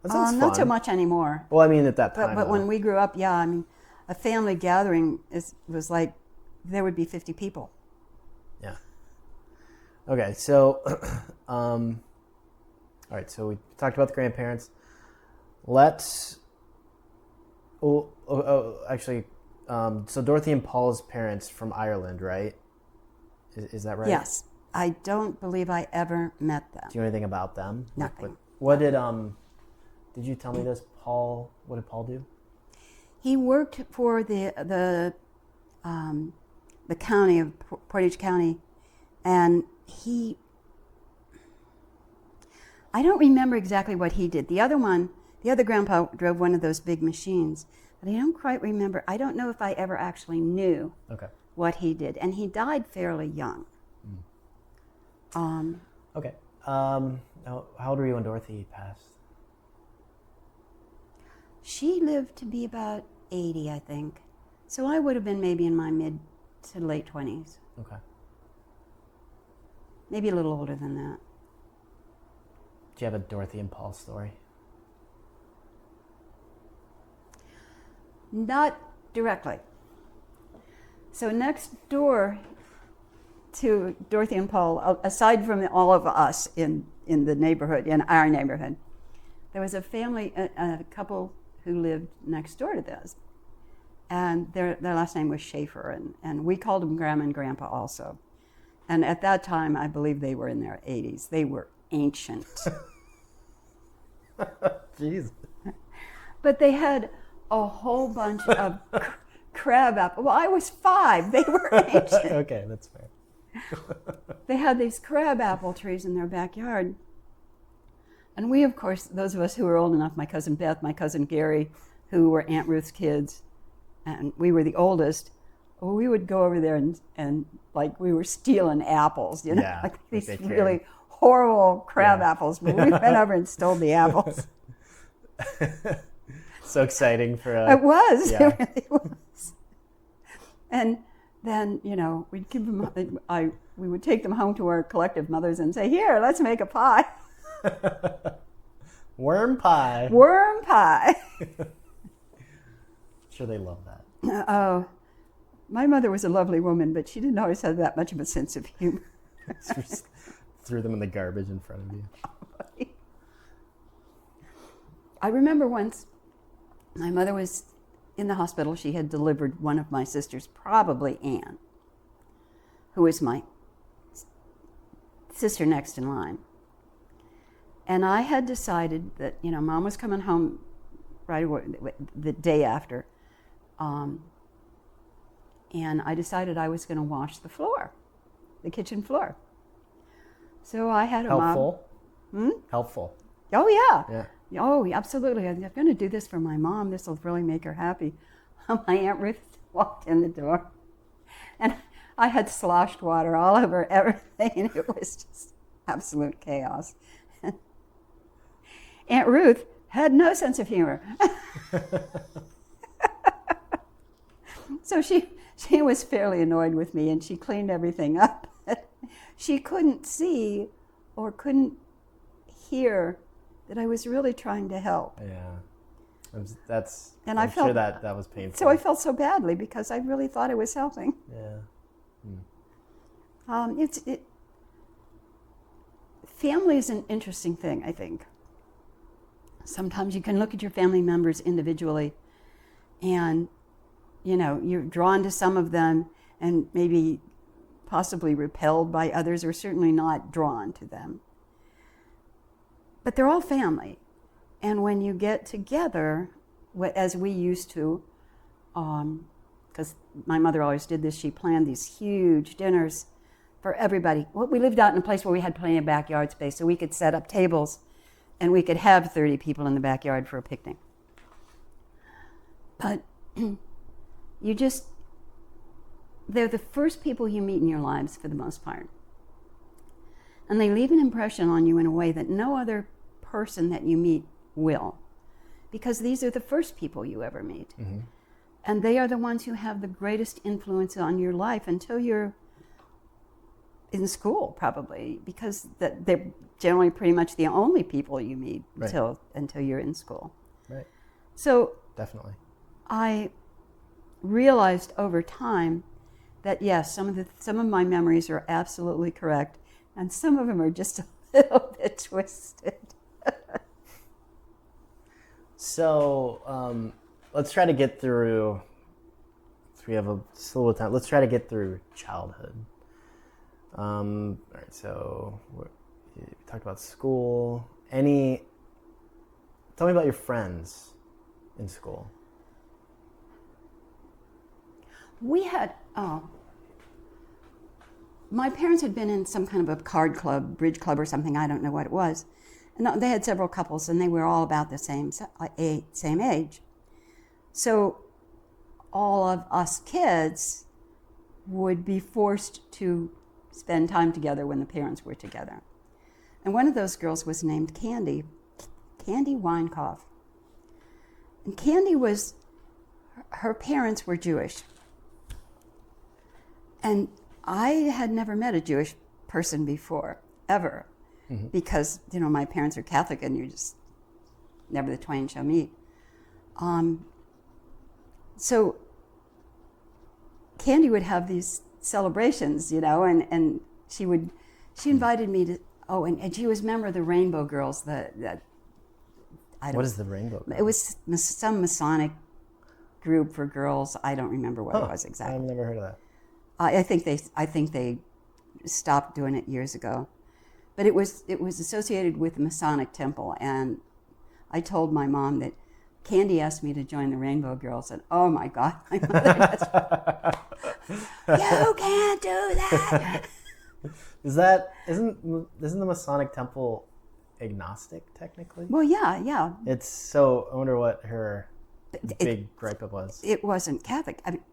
That sounds fun. Not so much anymore. Well, I mean, at that time. But when we grew up, yeah, I mean, a family gathering was like, there would be 50 people. Yeah. Okay, so, all right, so we talked about the grandparents. Let's, actually, so Dorothy and Paul's parents from Ireland, right? Is that right? Yes. I don't believe I ever met them. Do you know anything about them? Nothing. What did you tell me this, Paul, what did Paul do? He worked for the county of Portage County, and I don't remember exactly what he did. The other grandpa drove one of those big machines, but I don't quite remember. I don't know if I ever actually knew what he did, and he died fairly young. Okay. How old were you when Dorothy passed? She lived to be about 80, I think. So I would have been maybe in my mid to late 20s. Okay. Maybe a little older than that. Do you have a Dorothy and Paul story? Not directly. So next door to Dorothy and Paul, aside from all of us in the neighborhood, in our neighborhood, there was a family, a couple who lived next door to this. And their last name was Schaefer, and we called them Grandma and Grandpa also. And at that time, I believe they were in their 80s. They were ancient. Jeez. But they had a whole bunch of crab apple. Well, I was 5. They were ancient. Okay, that's fair. They had these crab apple trees in their backyard. And we, of course, those of us who were old enough, my cousin Beth, my cousin Gary, who were Aunt Ruth's kids, and we were the oldest, we would go over there and like we were stealing apples, you know, Yeah, like these they really horrible crab Yeah. apples. But we went over and stole the apples. So exciting for It was. yeah. It really was. And then, you know, we'd give them, we would take them home to our collective mothers and say, here, let's make a pie. Worm pie. Worm pie. Sure, they love that. Oh, my mother was a lovely woman, but she didn't always have that much of a sense of humor. Just threw them in the garbage in front of you. I remember once my mother was in the hospital. She had delivered one of my sisters, probably Anne, who was my sister next in line. And I had decided that, you know, Mom was coming home right away, the day after. And I decided I was going to wash the floor, the kitchen floor. So I had a Helpful. mom. Helpful. Oh, yeah. Yeah. Oh, absolutely. I'm going to do this for my mom. This will really make her happy. My Aunt Ruth walked in the door, and I had sloshed water all over everything, and it was just absolute chaos. Aunt Ruth had no sense of humor. So she was fairly annoyed with me, and she cleaned everything up. She couldn't see or couldn't hear that I was really trying to help. Yeah. I'm And I sure felt- that was painful. So I felt so badly because I really thought I was helping. Yeah. Family is an interesting thing, I think. Sometimes you can look at your family members individually and, you know, you're drawn to some of them and maybe possibly repelled by others, or certainly not drawn to them. But they're all family. And when you get together, as we used to, because my mother always did this, she planned these huge dinners for everybody. Well, we lived out in a place where we had plenty of backyard space, so we could set up tables and we could have 30 people in the backyard for a picnic. But they're the first people you meet in your lives for the most part. And they leave an impression on you in a way that no other person that you meet will. Because these are the first people you ever meet. Mm-hmm. And they are the ones who have the greatest influence on your life until you're in school, probably, because they're generally pretty much the only people you meet Right. until you're in school. Right. So Definitely. I realized over time that yes, some of my memories are absolutely correct, and some of them are just a little bit twisted. So let's try to get through. If we have just a little time, let's try to get through childhood. All right. So we talked about school. Tell me about your friends in school. We had, my parents had been in some kind of a card club, bridge club or something, I don't know what it was. And they had several couples and they were all about the same age. So all of us kids would be forced to spend time together when the parents were together. And one of those girls was named Candy Weinkauf. And Candy her parents were Jewish. And I had never met a Jewish person before, ever, because, my parents are Catholic and you just, never the twain shall meet. So Candy would have these celebrations, and she invited me to, and she was a member of the Rainbow Girls, What is the Rainbow Girls? It was some Masonic group for girls. I don't remember what it was exactly. I've never heard of that. I think they stopped doing it years ago, but it was associated with the Masonic Temple, and I told my mom that Candy asked me to join the Rainbow Girls, and oh my God, my mother you can't do that. Isn't the Masonic Temple agnostic technically? Well, yeah. It's so. I wonder what her big gripe was. It wasn't Catholic. I mean,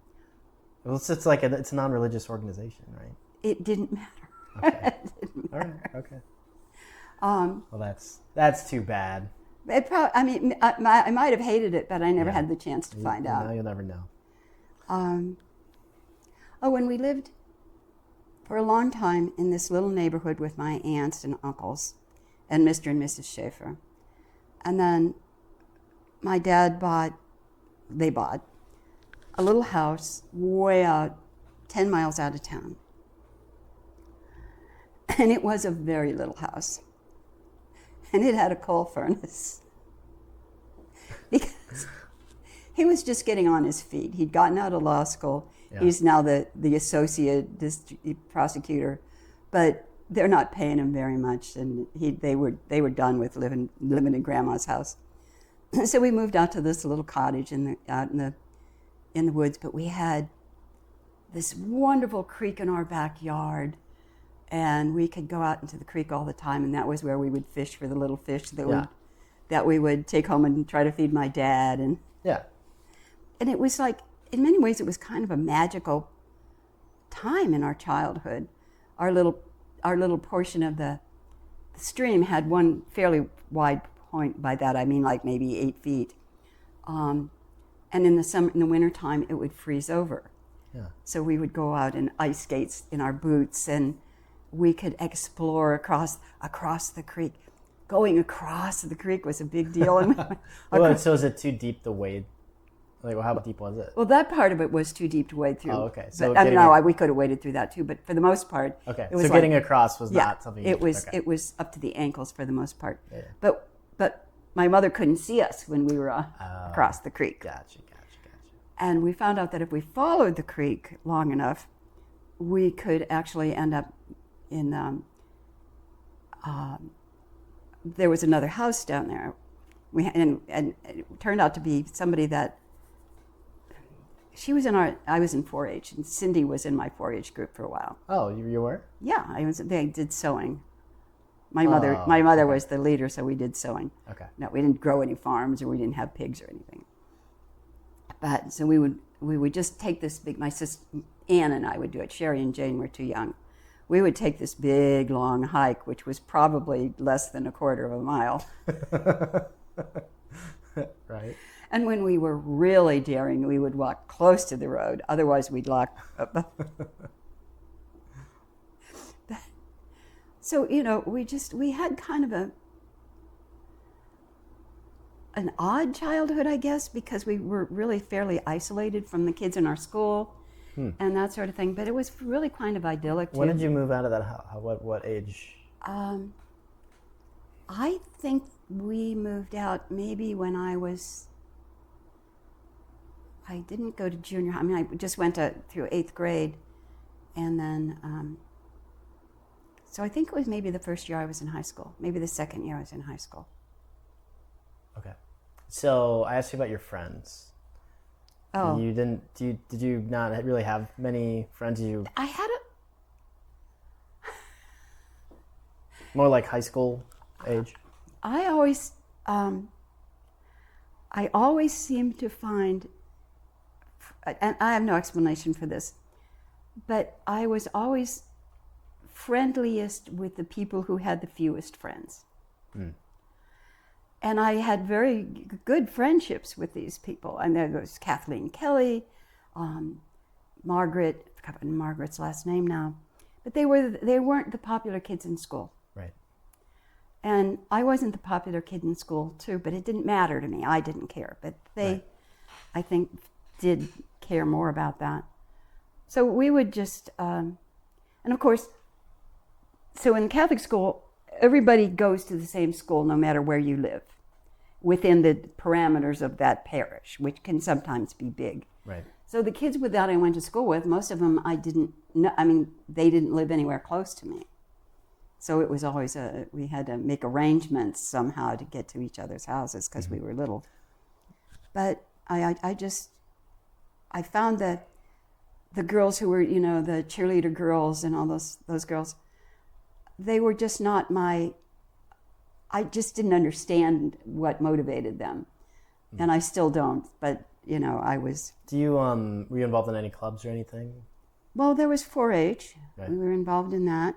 Well, it's like it's a non-religious organization, right? it didn't matter. Okay. It didn't All matter. right. Okay. Well, that's too bad. I might have hated it, but I never had the chance to find out. Now you'll never know. When we lived for a long time in this little neighborhood with my aunts and uncles and Mr. and Mrs. Schaefer. And then my dad bought a little house way out, 10 miles out of town. And it was a very little house. And it had a coal furnace. Because he was just getting on his feet. He'd gotten out of law school. Yeah. He's now the associate prosecutor. But they're not paying him very much. And they were done with living in Grandma's house. So we moved out to this little cottage out in the woods. But we had this wonderful creek in our backyard. And we could go out into the creek all the time, and that was where we would fish for the little fish that we would take home and try to feed my dad. And it was like, in many ways, it was kind of a magical time in our childhood. Our little portion of the stream had one fairly wide point. By that I mean like maybe 8 feet. And in the wintertime, it would freeze over. Yeah. So we would go out in ice skates in our boots, and we could explore across the creek. Going across the creek was a big deal. So is it too deep to wade? Like, well, how deep was it? Well, that part of it was too deep to wade through. Oh, okay. So we could have waded through that too, but for the most part, okay. It was so getting across was not something. It was. Okay. It was up to the ankles for the most part. Yeah. But my mother couldn't see us when we were across the creek. Gotcha. And we found out that if we followed the creek long enough, we could actually end up in. There was another house down there, and it turned out to be somebody that. I was in 4-H, and Cindy was in my 4-H group for a while. Oh, you were? Yeah, they did sewing. My mother was the leader, so we did sewing. Okay. No, we didn't grow any farms, or we didn't have pigs or anything. But so we would just take this big. My sister Ann and I would do it. Sherry and Jane were too young. We would take this big long hike, which was probably less than a quarter of a mile. Right. And when we were really daring, we would walk close to the road. Otherwise, we'd lock up. So, we had kind of an odd childhood, I guess, because we were really fairly isolated from the kids in our school and that sort of thing. But it was really kind of idyllic, too. When did you move out of that house? What age? I think we moved out maybe when I didn't go to junior high. I mean, I just went through 8th grade. And then, so I think it was maybe the first year I was in high school. Maybe the second year I was in high school. Okay. So I asked you about your friends. Oh. You didn't, did you not really have many friends? I had more like high school age? I always seemed to find, and I have no explanation for this, but I was always friendliest with the people who had the fewest friends. Mm. And I had very good friendships with these people. And there was Kathleen Kelly, Margaret, I've forgotten Margaret's last name now, but they weren't the popular kids in school. Right. And I wasn't the popular kid in school too, but it didn't matter to me. I didn't care, but they, Right. I think, did care more about that. So we would just, and of course, so in Catholic school, everybody goes to the same school no matter where you live, within the parameters of that parish, which can sometimes be big. Right. So the kids that I went to school with, most of them I didn't know, I mean, they didn't live anywhere close to me. So it was always we had to make arrangements somehow to get to each other's houses because we were little. But I found that the girls who were, the cheerleader girls and all those girls, they were just not I just didn't understand what motivated them. And I still don't, but, I was... Do you, were you involved in any clubs or anything? Well, there was 4-H. Right. We were involved in that.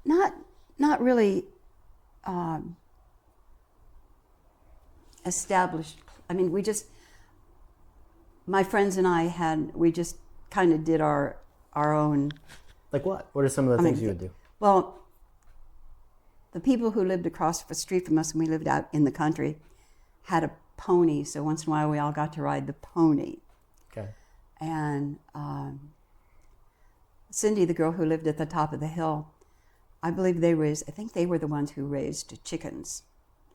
Not really established. I mean, my friends and we just kind of did our own. Like what? What are some of the things you would do? Well, the people who lived across the street from us, and we lived out in the country, had a pony. So once in a while, we all got to ride the pony. Okay. And Cindy, the girl who lived at the top of the hill, I think they were the ones who raised chickens.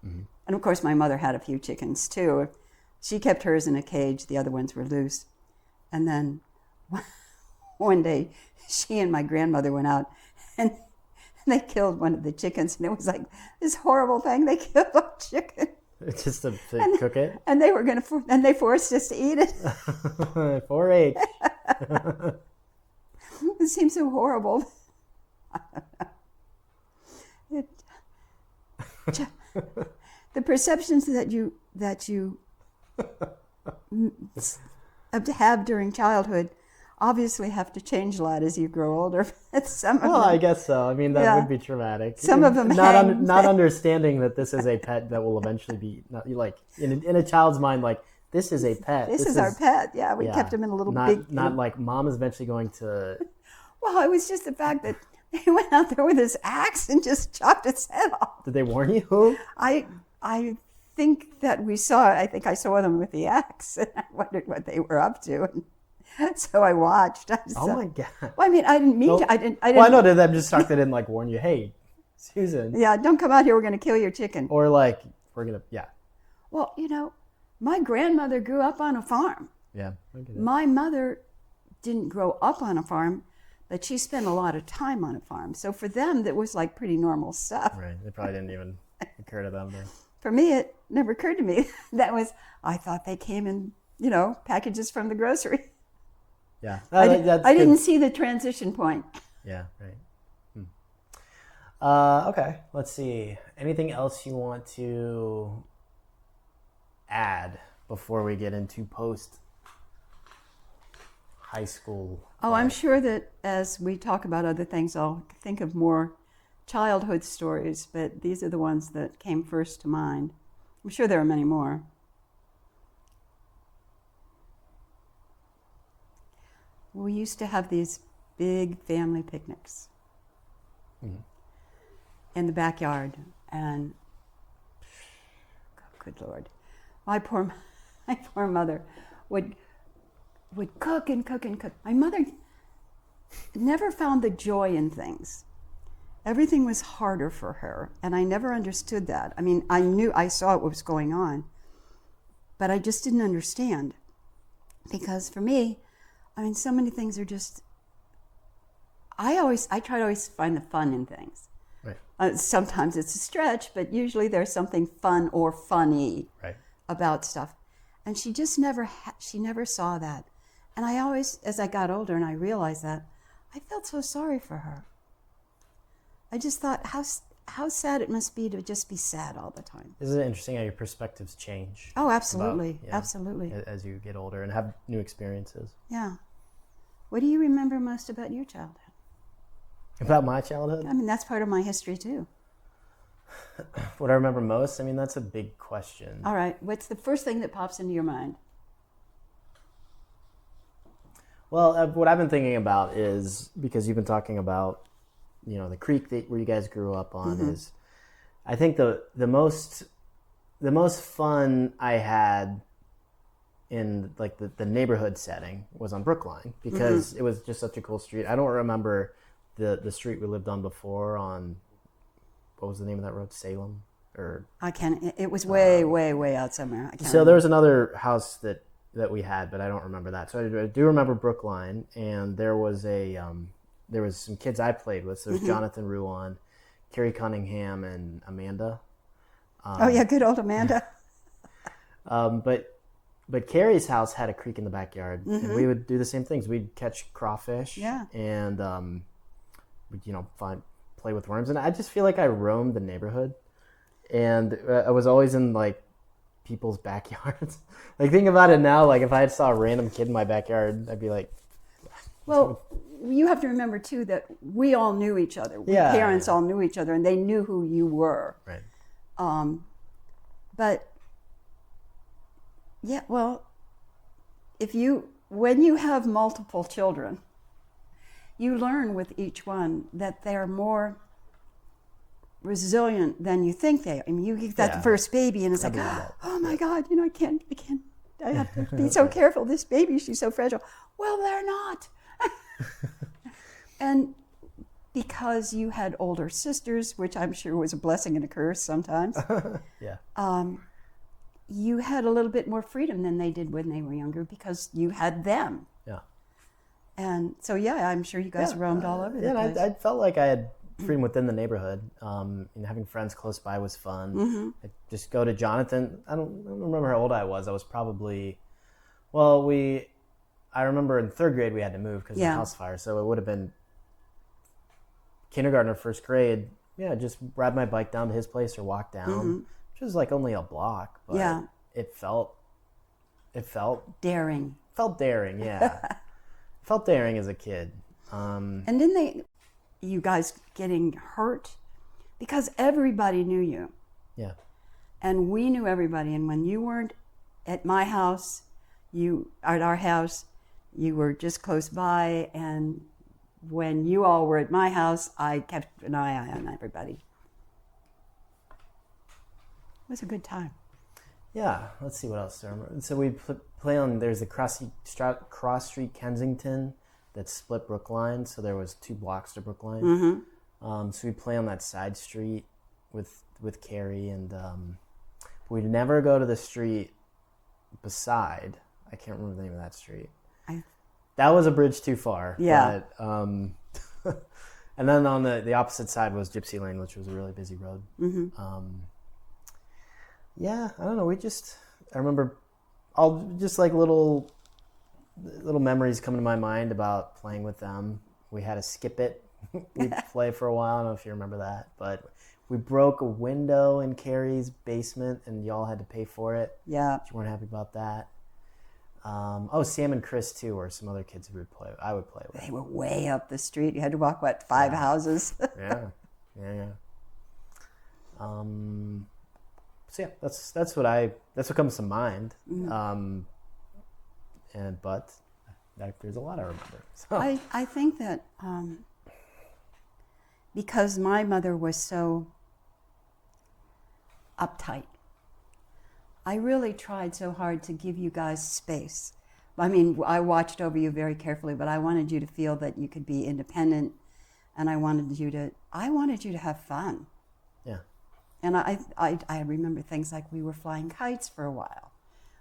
Mm-hmm. And of course, my mother had a few chickens too. She kept hers in a cage. The other ones were loose. And then one day, she and my grandmother went out and they killed one of the chickens. And it was like this horrible thing. They killed a chicken. Just to cook it? And they were and they forced us to eat it. 4-H. It seems so horrible. The perceptions that you have during childhood obviously have to change a lot as you grow older. I guess so. I mean, that would be traumatic. Some of them not understanding that this is a pet that will eventually be like in a child's mind, like this is a pet. This is our pet. Yeah, we kept him in a little big. Not like mom is eventually going to. Well, it was just the fact that they went out there with his axe and just chopped its head off. Did they warn you? I think that I think I saw them with the axe, and I wondered what they were up to. And so I watched. Oh my God. Well, I mean, I didn't mean to. I didn't. Well, I know that I'm just shocked they didn't like warn you. Hey, Susan. Yeah, don't come out here. We're going to kill your chicken. Or like we're gonna. Yeah. Well, my grandmother grew up on a farm. Yeah. I get it. My mother didn't grow up on a farm, but she spent a lot of time on a farm. So for them, that was like pretty normal stuff. Right. It probably didn't even occur to them. For me, it never occurred to me. I thought they came in, packages from the grocery. Yeah. I didn't see the transition point. Yeah, right. Okay, let's see. Anything else you want to add before we get into post high school? Oh, I'm sure that as we talk about other things, I'll think of more childhood stories, but these are the ones that came first to mind. I'm sure there are many more. We used to have these big family picnics in the backyard, and good Lord, my poor mother would cook and cook and cook. My mother never found the joy in things. Everything was harder for her, and I never understood that. I mean, I saw what was going on, but I just didn't understand, because for me, I mean, so many things are just. I try to always find the fun in things. Right. Sometimes it's a stretch, but usually there's something fun or funny about stuff. And she just she never saw that. And I always, as I got older and I realized that, I felt so sorry for her. I just thought how sad it must be to just be sad all the time. Isn't it interesting how your perspectives change? Oh, absolutely. Absolutely. As you get older and have new experiences. Yeah. What do you remember most about your childhood? About my childhood? I mean, that's part of my history too. What I remember most? I mean, that's a big question. All right. What's the first thing that pops into your mind? Well, what I've been thinking about is, because you've been talking about, the creek where you guys grew up on, is, I think the most fun I had in like the neighborhood setting was on Brookline, because it was just such a cool street. I don't remember the street we lived on before, on, what was the name of that road? Salem? Or I can't. It was way out somewhere. I can't so remember. there was another house that we had, but I don't remember that. So I do remember Brookline, and there was some kids I played with. So there was Jonathan Ruan, Carrie Cunningham, and Amanda. Oh yeah, good old Amanda. But Carrie's house had a creek in the backyard, and we would do the same things. We'd catch crawfish, and we'd play with worms. And I just feel like I roamed the neighborhood, and I was always in like people's backyards. Like, think about it now. Like, if I saw a random kid in my backyard, I'd be like, well, you have to remember too that we all knew each other. Yeah. Parents all knew each other, and they knew who you were. right. But yeah, well, when you have multiple children, you learn with each one that they're more resilient than you think they are. I mean, you get that first baby, and it's like, oh my God, I have to be so careful. This baby, she's so fragile. Well, they're not. And because you had older sisters, which I'm sure was a blessing and a curse sometimes, you had a little bit more freedom than they did when they were younger, because you had them. Yeah. And so, I'm sure you guys roamed all over the place. I felt like I had freedom within the neighborhood. Having friends close by was fun. I'd just go to Jonathan. I don't remember how old I was. I was probably, I remember in third grade we had to move because of the house fire. So it would have been kindergarten or first grade. Yeah, just ride my bike down to his place or walk down, which was like only a block. But it felt daring. Felt daring, yeah. Felt daring as a kid. And then you guys getting hurt, because everybody knew you. Yeah. And we knew everybody. And when you weren't at my house, at our house, you were just close by. And when you all were at my house, I kept an eye on everybody. It was a good time. Yeah, let's see what else I remember. So we play on, there's the Cross Street Kensington that split Brookline. So there was 2 blocks to Brookline. So we play on that side street with Carrie, and we'd never go to the street beside. I can't remember the name of that street. That was a bridge too far. Yeah. But, and then on the opposite side was Gypsy Lane, which was a really busy road. Yeah, I don't know. I remember just like little memories come to my mind about playing with them. We had a skip it. We'd play for a while. I don't know if you remember that, but we broke a window in Carrie's basement, and y'all had to pay for it. Yeah. But you weren't happy about that. Sam and Chris too, or some other kids who I would play with. They were way up the street. You had to walk 5 houses. Yeah. So yeah, that's what comes to mind. But there's a lot I remember. So. I think that because my mother was so uptight, I really tried so hard to give you guys space. I mean, I watched over you very carefully, but I wanted you to feel that you could be independent, and I wanted you to have fun. Yeah. And I remember things like we were flying kites for a while,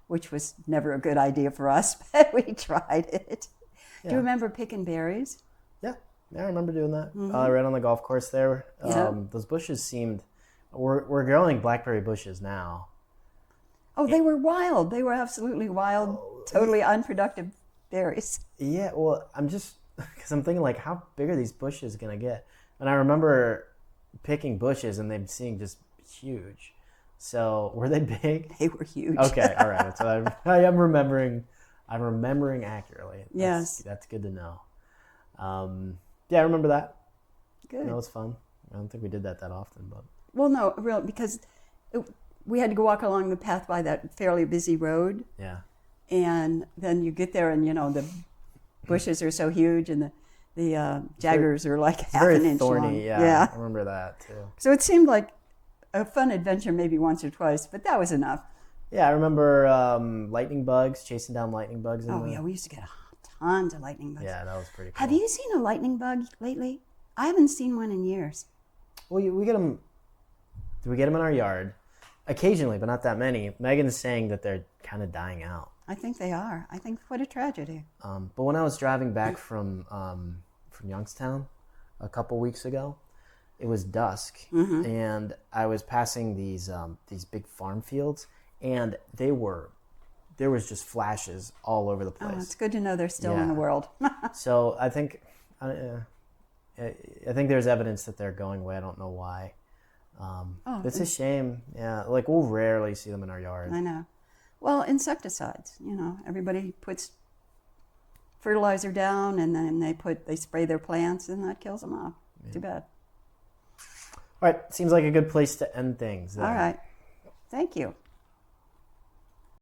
which was never a good idea for us, but we tried it. Yeah. Do you remember picking berries? Yeah, I remember doing that. Right on the golf course there. Those bushes we're growing blackberry bushes now. Oh, they were wild. They were absolutely wild, totally unproductive berries. Yeah, well, because I'm thinking, like, how big are these bushes going to get? And I remember picking bushes and them seeing just huge. So, were they big? They were huge. Okay, all right. So I am remembering I'm remembering accurately. Yes. That's good to know. Yeah, I remember that. Good. That was fun. I don't think we did that often, but Well, no, really, because we had to go walk along the path by that fairly busy road, yeah. and then you get there, and the bushes are so huge, and the jaggers are like half Very an inch thorny, long. yeah. I remember that too. So it seemed like a fun adventure, maybe once or twice, but that was enough. Yeah, I remember chasing down lightning bugs. Oh yeah, we used to get tons of lightning bugs. Yeah, that was pretty cool. Have you seen a lightning bug lately? I haven't seen one in years. Well, we get them. Do we get them in our yard? Occasionally, but not that many. Megan's saying that they're kind of dying out. I think they are. I think what a tragedy. But when I was driving back from Youngstown a couple weeks ago, it was dusk, and I was passing these big farm fields, and there was just flashes all over the place. Oh, it's good to know they're still in the world. So I think there's evidence that they're going away. I don't know why. It's a shame. Yeah, like we'll rarely see them in our yard. I know. Well, insecticides. Everybody puts fertilizer down, and then they spray their plants, and that kills them off. Yeah. Too bad. All right, seems like a good place to end things. All right. Thank you.